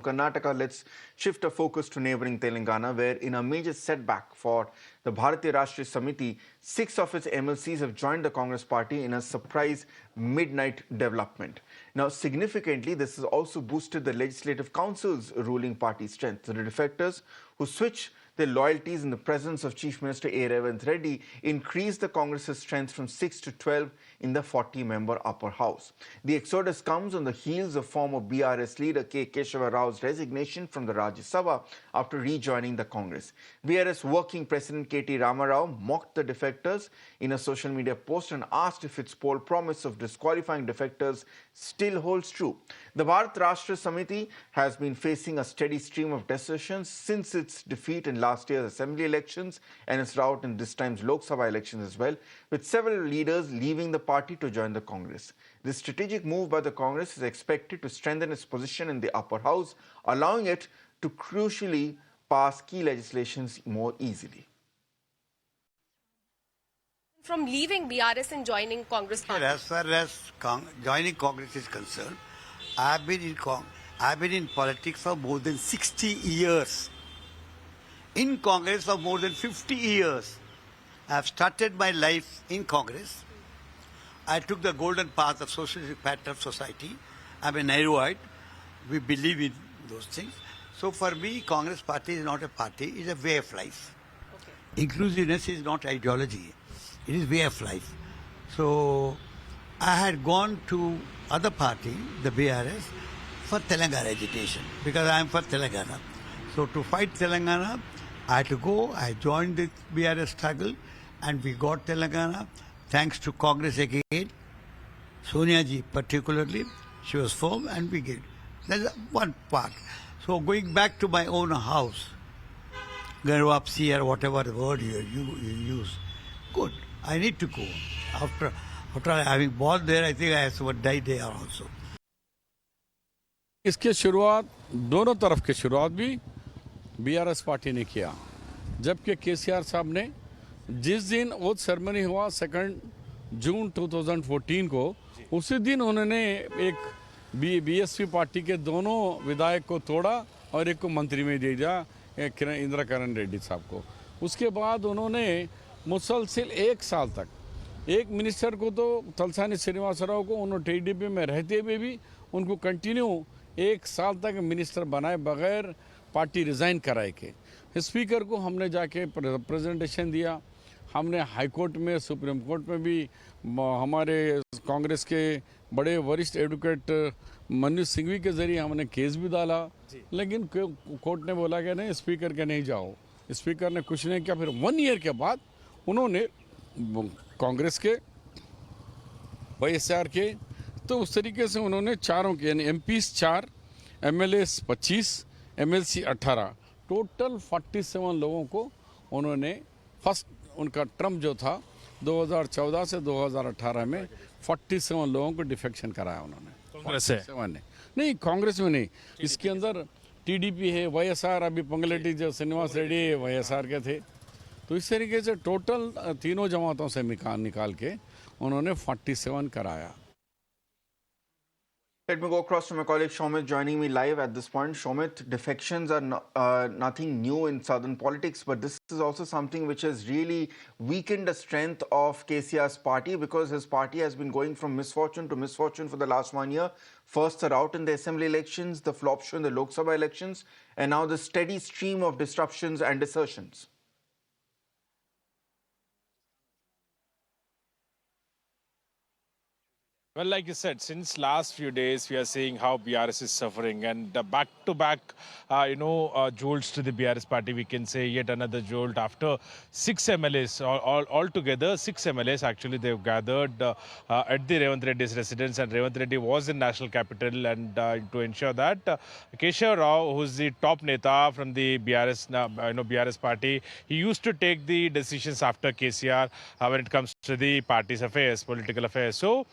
Karnataka, let's shift our focus to neighboring Telangana, where in a major setback for the Bharatiya Rashtriya Samiti, 6 of its MLCs have joined the Congress party in a surprise midnight development. Now, significantly, this has also boosted the Legislative Council's ruling party strength. The defectors who switch their loyalties in the presence of Chief Minister A. Revant Reddy increased the Congress's strength from 6 to 12 in the 40-member upper house. The exodus comes on the heels of former BRS leader K. Keshava Rao's resignation from the Rajya Sabha after rejoining the Congress. BRS working president K.T. Ramarao mocked the defectors in a social media post and asked if its poll promise of disqualifying defectors still holds true. The Bharat Rashtra Samiti has been facing a steady stream of desertions since its defeat in last year's assembly elections and its rout in this time's Lok Sabha elections as well, with several leaders leaving the party to join the Congress. This strategic move by the Congress is expected to strengthen its position in the upper house, allowing it to crucially pass key legislations more easily. From leaving BRS and joining Congress party? As far as joining Congress is concerned, I have been in politics for more than 60 years. In Congress for more than 50 years. I have started my life in Congress. I took the golden path of socialistic pattern of society. I'm a Nehruite. We believe in those things. So for me, Congress party is not a party, it's a way of life. Okay. Inclusiveness is not ideology. It is way of life. So I had gone to other party, the BRS, for Telangana agitation because I am for Telangana. So to fight Telangana, I had to go. I joined the BRS struggle and we got Telangana thanks to Congress again. Sonia ji particularly, she was firm and we get. That's one part. So going back to my own house, Garvapsi or whatever word you use, good. I need to go. After having born there, I think I have to die there also. इसके शुरुआत दोनों तरफ की शुरुआत भी BRS party ने किया, जबकि केसीआर साहब ने जिस दिन ओथ सेरेमनी हुआ 2 जून 2014 को, उसी दिन उन्होंने एक बीएसपी पार्टी के दोनों विधायक को तोड़ा और एक को मंत्री में दे दिया, इंदिरा किरण रेड्डी साहब को। उसके बाद उन्होंने मुसलसिल 1 साल तक एक मिनिस्टर को तो तलसानी श्रीनिवास राव को उन्होंने टीडीपी में रहते हुए भी उनको कंटिन्यू 1 साल तक मिनिस्टर बनाए बगैर पार्टी रिज़ाइन कराए के। स्पीकर को हमने जाके प्रेजेंटेशन दिया, हमने हाई कोर्ट में सुप्रीम कोर्ट में भी हमारे कांग्रेस के बड़े वरिष्ठ एडवोकेट मनीष सिंघवी के जरिए हमने केस भी डाला, लेकिन कोर्ट ने बोला कि नहीं, स्पीकर के नहीं जाओ। स्पीकर ने कुछ नहीं किया। फिर 1 ईयर के बाद उन्होंने कांग्रेस के वाईएसआर के तो उस तरीके से उन्होंने चारों के यानी एमपीस 4, एमएलएस 25, एमएलसी 18, टोटल 47 लोगों को उन्होंने फर्स्ट उनका टर्म जो था 2014 से 2018 में 47 लोगों को डिफेक्शन कराया उन्होंने। कांग्रेस से नहीं, कांग्रेस में नहीं, इसके अंदर टीडीपी है, वाईएसआर, अभी पंगलेटी जो श्रीनिवास रेड्डी वाईएसआर के थे। तो इस तरीके से टोटल तीनों जमातों से निकाल के उन्होंने 47 कराया। Let me go across to my colleague Shomit joining me live at this point. Shomit, defections are nothing new in southern politics, but this is also something which has really weakened the strength of KCR's party because his party has been going from misfortune to misfortune for the last 1 year. First the rout in the assembly elections, the flop show in the Lok Sabha elections, and now the steady stream of disruptions and desertions. Well, like you said, since last few days, we are seeing how BRS is suffering, and back-to-back, jolts to the BRS party. We can say yet another jolt after 6 MLAs, altogether 6 MLAs actually they've gathered at the Revant Reddy's residence, and Revant Reddy was in national capital, and to ensure that Keshav Rao, who's the top neta from the BRS, BRS party, he used to take the decisions after KCR when it comes to the party's affairs, political affairs. So.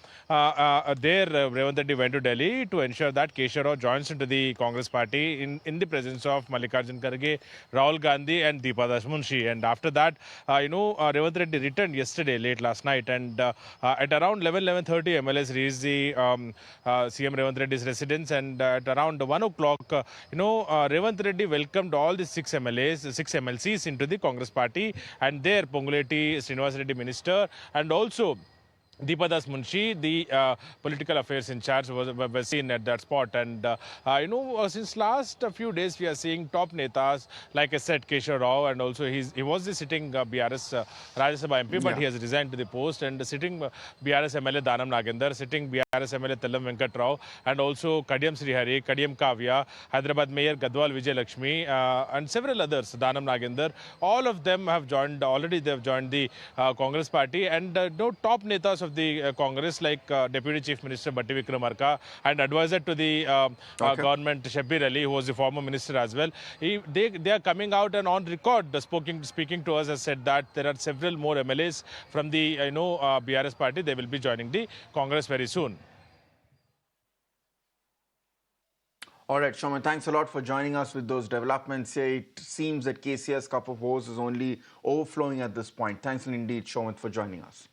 Revant Reddy went to Delhi to ensure that Keshav Rao joins into the Congress party in the presence of Mallikarjun Kharge, Rahul Gandhi, and Deepa Das Munshi. And after that, Revant Reddy returned yesterday, late last night, and at around 11:30, MLAs reached the CM Revant Reddy's residence, and at around 1 o'clock, Revant Reddy welcomed all the six MLCs into the Congress party, and there Ponguleti Srinivas Reddy, minister, and also Deepa Das Munshi, the political affairs in charge, was seen at that spot. And, since last few days, we are seeing top netas, like I said, Keshav Rao, and also he was the sitting BRS Rajya Sabha MP, but he has resigned to the post, and the sitting BRS MLA Danam Nagendar, sitting BRS MLA Tellam Venkat Rao, and also Kadiyam Srihari, Kadiyam Kavya, Hyderabad Mayor Gadwal Vijay Lakshmi, and several others, Danam Nagendar. All of them have joined, already they have joined the Congress party, and top netas of the Congress, like Deputy Chief Minister Batti Vikramarka and advisor to the government Shabbir Ali, who was the former minister as well. They are coming out and on record speaking to us has said that there are several more MLAs from the BRS party. They will be joining the Congress very soon. All right, Shomit, thanks a lot for joining us with those developments. It seems that KCR's cup of woes is only overflowing at this point. Thanks indeed, Shomit, for joining us.